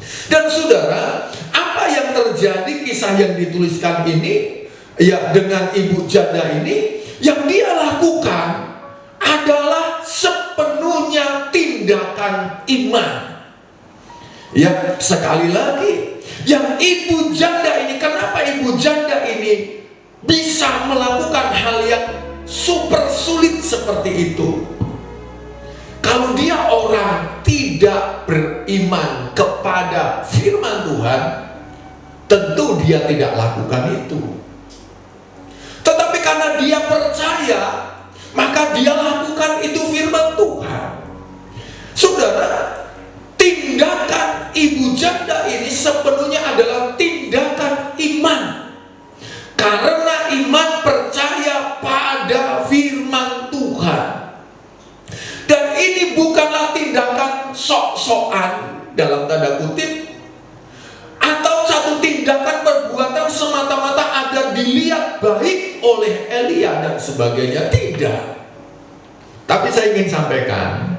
Dan saudara, apa yang terjadi kisah yang dituliskan ini ya dengan ibu janda ini, yang dia lakukan adalah sepenuhnya tindakan iman. Ya, sekali lagi, yang ibu janda ini, kenapa ibu janda ini bisa melakukan hal yang super sulit seperti itu? Kalau dia orang tidak beriman kepada firman Tuhan, tentu dia tidak lakukan itu. Tetapi karena dia percaya, maka dia lakukan itu firman Tuhan. Saudara, tindakan ibu janda ini sepenuhnya adalah tindakan iman. Karena iman percaya pada firman Tuhan. Dan ini bukanlah tindakan sok-sokan dalam tanda kutip, atau satu tindakan perbuatan semata-mata agar dilihat baik oleh Elia dan sebagainya. Tidak. Tapi saya ingin sampaikan,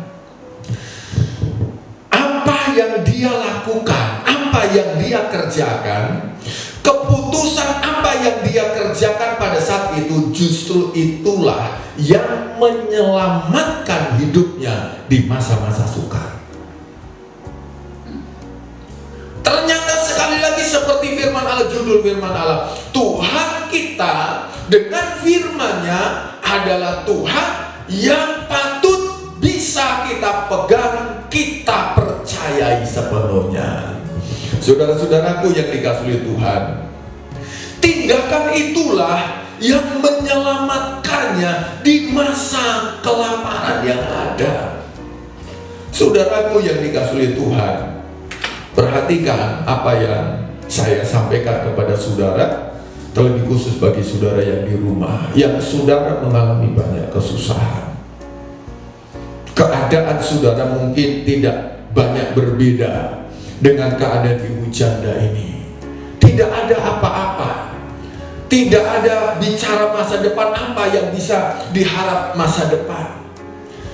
apa yang dia lakukan, apa yang dia kerjakan, keputusan apa yang dia kerjakan pada saat itu, justru itulah yang menyelamatkan hidupnya di masa-masa sukar. Ternyata sekali lagi seperti firman Allah, judul firman Allah, Tuhan kita dengan firman-Nya adalah Tuhan yang patut bisa kita pegang, kita percayai sepenuhnya. Saudara-saudaraku yang dikasihi oleh Tuhan, tindakan itulah yang menyelamatkannya di masa kelaparan yang ada. Saudaraku yang dikasihi oleh Tuhan, perhatikan apa yang saya sampaikan kepada saudara, terlebih khusus bagi saudara yang di rumah, yang saudara mengalami banyak kesusahan. Keadaan saudara mungkin tidak banyak berbeda dengan keadaan ibu janda ini. Tidak ada apa-apa, tidak ada bicara masa depan apa yang bisa diharap masa depan.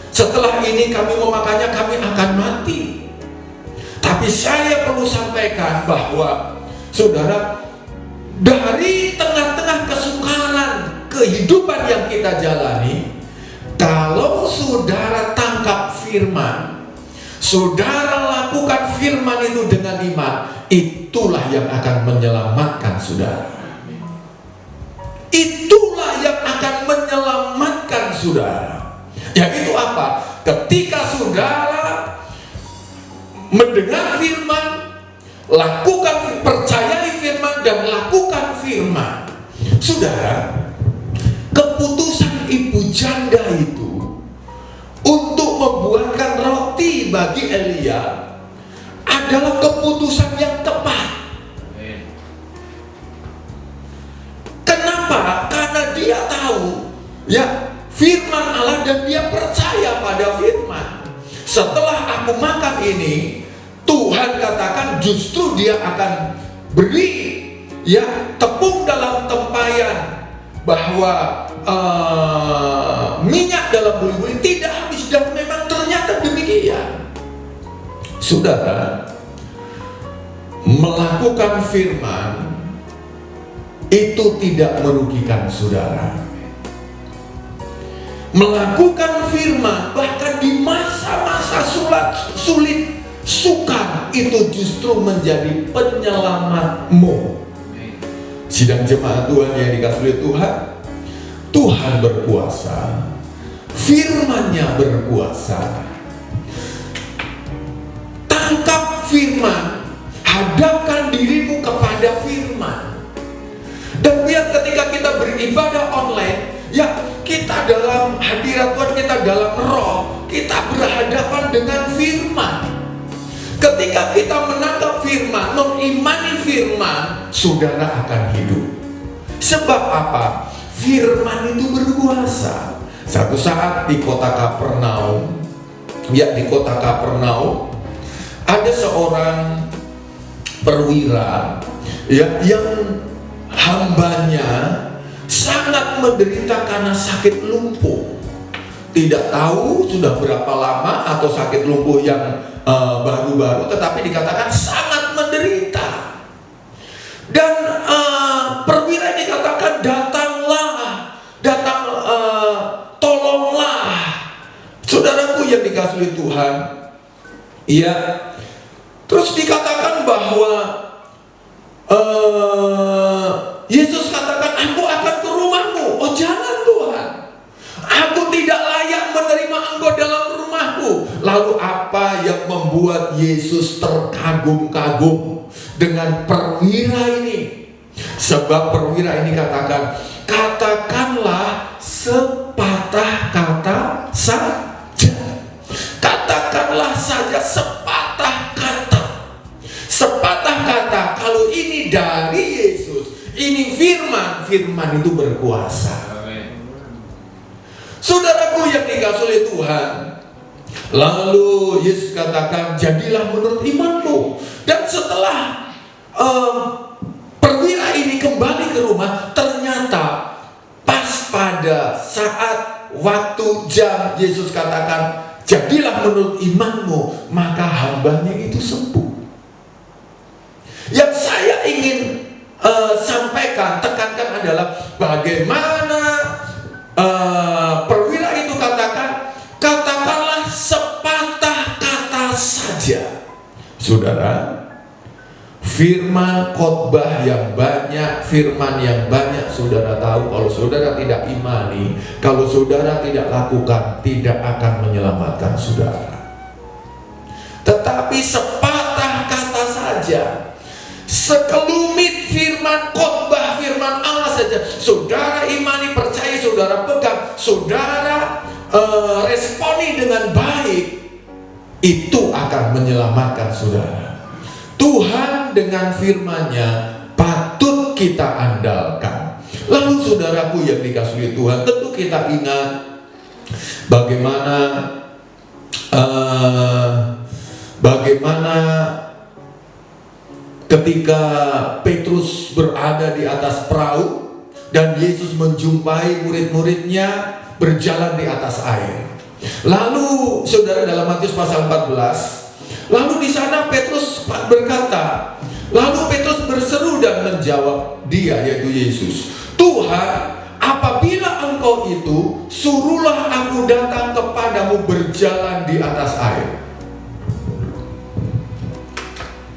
Setelah ini kami memakannya, kami akan mati. Tapi saya perlu sampaikan bahwa saudara, dari tengah-tengah kesukaran kehidupan yang kita jalani, kalau saudara tangkap firman, saudara lakukan firman itu dengan iman, itulah yang akan menyelamatkan saudara. Itulah yang akan menyelamatkan saudara. Yaitu apa? Ketika saudara mendengar firman, lakukan, percayai firman, dan lakukan firman, saudara, keputusan ibu janda itu untuk membuatkan roti bagi Elia adalah keputusan yang tepat. Kenapa? Karena dia tahu ya firman Allah dan dia percaya pada firman. Setelah aku makan ini, Tuhan katakan justru dia akan beri ya tepung dalam tempayan, bahwa minyak dalam buli-buli tidak habis, dan memang ternyata demikian. Saudara, melakukan firman itu tidak merugikan saudara. Melakukan firman bahkan di masa-masa sulit, sukar, itu justru menjadi penyelamatmu. Sidang jemaat Tuhan yang dikasihi Tuhan, Tuhan berkuasa, firman-Nya berkuasa. Tangkap firman, hadapkan dirimu kepada firman. Dan biar ketika kita beribadah online, ya kita dalam hadirat Tuhan, kita dalam roh, kita berhadapan dengan firman. Ketika kita menangkap firman, mengimani firman, saudara akan hidup. Sebab apa? Firman itu berkuasa. Satu saat di kota Kapernaum, ya di kota Kapernaum, ada seorang perwira ya, yang hambanya sangat menderita karena sakit lumpuh. Tidak tahu sudah berapa lama atau sakit lumpuh yang baru-baru, tetapi dikatakan sangat Dan perwira ini katakan, tolonglah. Saudaraku yang dikasihi Tuhan, ya. Terus dikatakan bahwa Yesus katakan, aku akan ke rumahmu. Oh jangan Tuhan, aku tidak layak menerima engkau dalam rumahku. Lalu apa yang membuat Yesus terkagum-kagum dengan perwira ini? Sebab perwira ini katakan, katakanlah sepatah kata saja. Katakanlah saja sepatah kata. Sepatah kata. Kalau ini dari Yesus, ini firman itu berkuasa. Saudaraku yang dikasihi Tuhan, lalu Yesus katakan, jadilah menurut imanmu. Dan setelah perwira ini kembali ke rumah, ternyata pas pada saat waktu jam Yesus katakan, jadilah menurut imanmu, maka hambanya itu sembuh. Yang saya ingin sampaikan, tekankan adalah bagaimana perwira itu katakan, katakanlah sepatah kata saja. Saudara, firman khotbah yang banyak, firman yang banyak, saudara tahu, kalau saudara tidak imani, kalau saudara tidak lakukan, tidak akan menyelamatkan saudara. Tetapi sepatah kata saja, sekelumit firman khotbah, firman Allah saja, saudara imani, percaya, saudara pegang, saudara responi dengan baik, itu akan menyelamatkan saudara. Tuhan dengan firman-Nya patut kita andalkan. Lalu saudaraku yang dikasihi Tuhan, tentu kita ingat bagaimana ketika Petrus berada di atas perahu dan Yesus menjumpai murid-muridnya berjalan di atas air. Lalu saudara, dalam Matius pasal 14, lalu di sana Petrus berkata, lalu Petrus berseru dan menjawab dia, yaitu Yesus, Tuhan, apabila engkau itu, suruhlah aku datang kepadamu berjalan di atas air.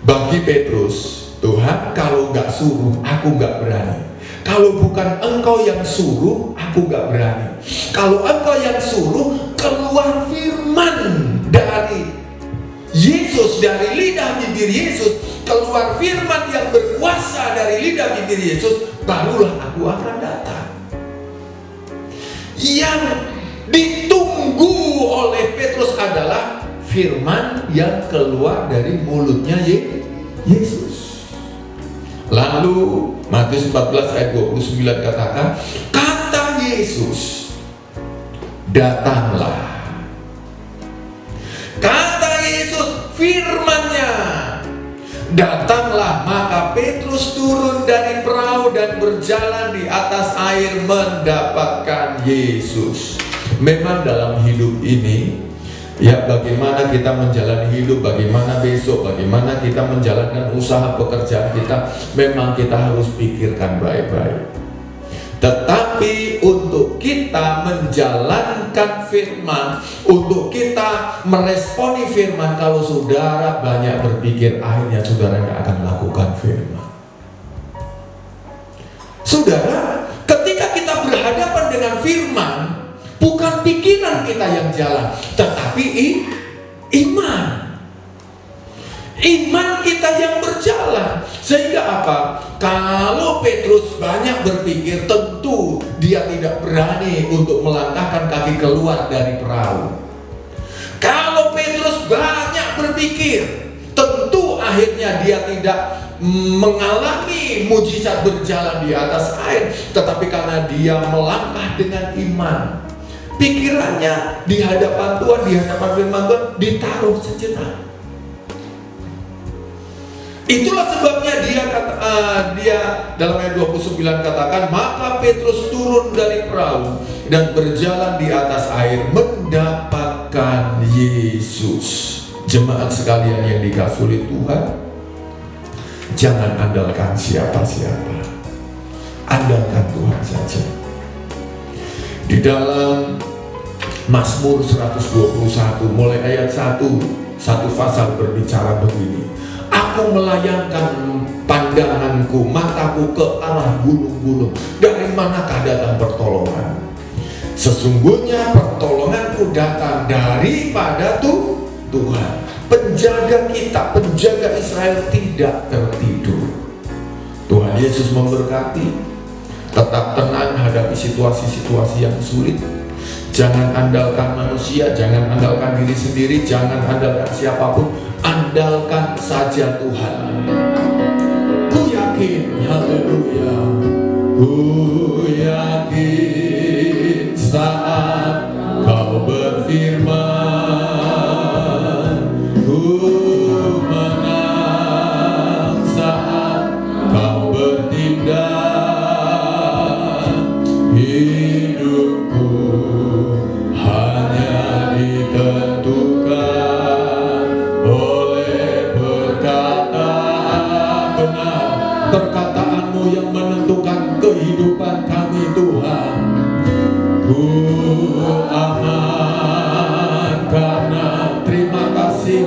Bagi Petrus, Tuhan, kalau nggak suruh, aku nggak berani. Kalau bukan engkau yang suruh, aku nggak berani. Kalau engkau yang suruh, keluar firman dari Yesus, dari lidah bibir Yesus, keluar firman yang berkuasa dari lidah bibir Yesus, barulah aku akan datang. Yang ditunggu oleh Petrus adalah firman yang keluar dari mulutnya Yesus. Lalu Matius 14 ayat 29 katakan, kata Yesus, datanglah. Kata Yesus, firman-Nya, datanglah. Maka Petrus turun dari perahu dan berjalan di atas air mendapatkan Yesus. Memang dalam hidup ini, ya, bagaimana kita menjalani hidup, bagaimana besok, bagaimana kita menjalankan usaha pekerjaan kita, memang kita harus pikirkan baik-baik. Tetapi untuk kita menjalankan firman, untuk kita meresponi firman, kalau saudara banyak berpikir, akhirnya saudara tidak akan melakukan firman. Saudara, ketika kita berhadapan dengan firman, bukan pikiran kita yang jalan, tetapi iman. Iman kita yang berjalan. Sehingga apa? Kalau Petrus banyak berpikir, tentu dia tidak berani untuk melangkahkan kaki keluar dari perahu. Kalau Petrus banyak berpikir, tentu akhirnya dia tidak mengalami mujizat berjalan di atas air. Tetapi karena dia melangkah dengan iman, pikirannya di hadapan Tuhan, di hadapan firman Tuhan ditaruh sejenak. Itulah sebabnya dia dalam ayat 29 katakan, maka Petrus turun dari perahu dan berjalan di atas air mendapatkan Yesus. Jemaat sekalian yang dikasihi Tuhan, Jangan andalkan siapa-siapa, andalkan Tuhan saja. Di dalam Mazmur 121 mulai ayat 1 pasal berbicara begini. Aku melayangkan pandanganku, mataku ke arah gunung-gunung. Dari manakah datang pertolongan? Sesungguhnya pertolonganku datang daripada Tuhan. Penjaga kita, penjaga Israel tidak tertidur. Tuhan Yesus memberkati. Tetap tenang hadapi situasi-situasi yang sulit. Jangan andalkan manusia, jangan andalkan diri sendiri, jangan andalkan siapapun, andalkan saja Tuhan. Ku yakin, haleluya, ku yakin saat kau berfirman, ku menang saat kau bertindak. Hidupku hanya ditentukan oleh perkataan benar, perkataanmu yang menentukan kehidupan kami Tuhan. Ku aman karena terima kasih,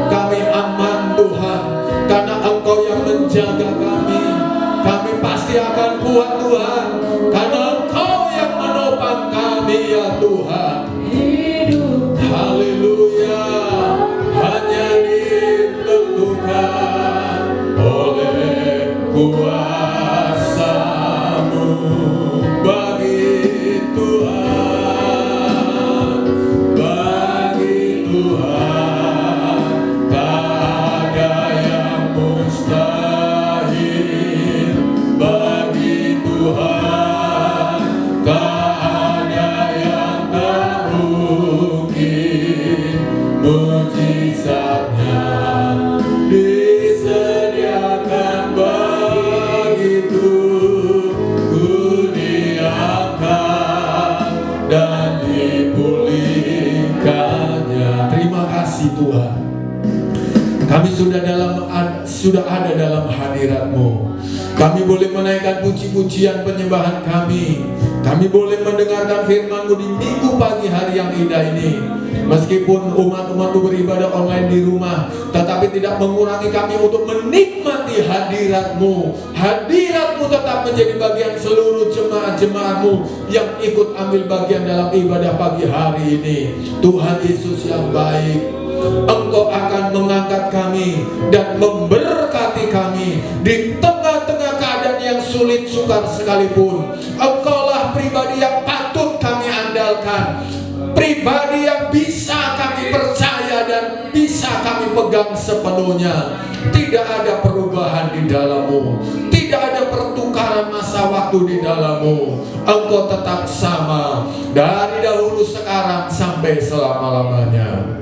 kami aman Tuhan karena Engkau yang menjaga kami. Kami pasti akan kuat Tuhan karena Engkau yang menopang kami ya Tuhan. Haleluya, hanya ditentukan oleh kuasa-Mu. Bagi Tuhan, bagi Tuhan tak ada yang mustahil. Bagi Tuhan tak ada yang tak mungkin. Mujizatnya disediakan begitu, ku diangkat dan dipulihkannya. Terima kasih Tuhan. Kami sudah ada dalam hadirat-Mu. Kami boleh menaikkan puji-pujian penyembahan kami. Kami boleh mendengarkan firman-Mu di minggu pagi hari yang indah ini. Meskipun umat-umat-Mu beribadah online di rumah, tetapi tidak mengurangi kami untuk menikmati hadirat-Mu. Hadirat-Mu tetap menjadi bagian seluruh jemaat-jemaat-Mu yang ikut ambil bagian dalam ibadah pagi hari ini. Tuhan Yesus yang baik, Engkau akan mengangkat kami dan memberkati kami di tengah-tengah keadaan yang sulit sukar sekalipun. Engkaulah pribadi yang patut kami andalkan, pribadi yang bisa kami percaya dan bisa kami pegang sepenuhnya. Tidak ada perubahan di dalam-Mu, tidak ada pertukaran masa waktu di dalam-Mu. Engkau tetap sama dari dahulu, sekarang sampai selama-lamanya.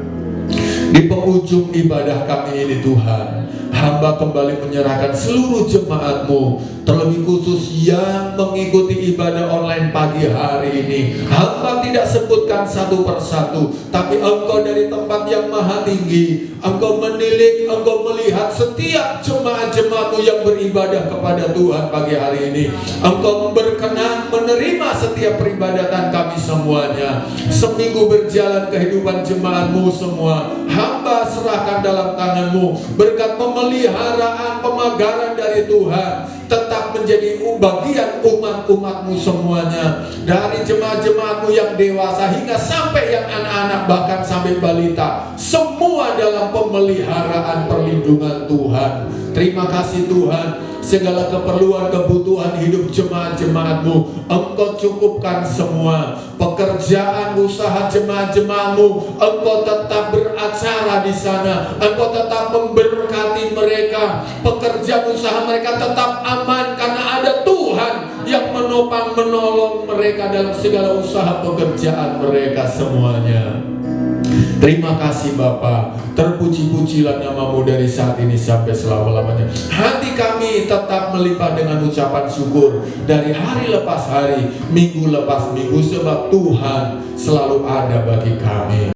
Di penghujung ibadah kami ini Tuhan, hamba kembali menyerahkan seluruh jemaat-Mu, terlebih khusus yang mengikuti ibadah online pagi hari ini. Hamba tidak sebutkan satu persatu, tapi Engkau dari tempat yang maha tinggi, Engkau menilik, Engkau melihat setiap jemaat-jemaat-Mu yang beribadah kepada Tuhan pagi hari ini. Engkau berkenan menerima setiap peribadatan kami semuanya. Seminggu berjalan kehidupan jemaat-Mu semua, hamba serahkan dalam tangan-Mu. Berkat pemeliharaan, pemagaran dari Tuhan tetap menjadi bagian umat-umat-Mu semuanya. Dari jemaat-jemaat-Mu yang dewasa hingga sampai yang anak-anak, bahkan sampai balita, semua dalam pemeliharaan perlindungan Tuhan. Terima kasih Tuhan. Segala keperluan, kebutuhan hidup jemaat-jemaat-Mu Engkau cukupkan semua. Pekerjaan, usaha jemaat-jemaat-Mu Engkau tetap beracara di sana. Engkau tetap memberkati mereka. Pekerjaan usaha mereka tetap aman karena ada Tuhan yang menopang, menolong mereka dalam segala usaha pekerjaan mereka semuanya. Terima kasih Bapa. Terpuji-pujilah nama-Mu dari saat ini sampai selama-lamanya. Hati kami tetap melimpah dengan ucapan syukur dari hari lepas hari, minggu lepas minggu, sebab Tuhan selalu ada bagi kami.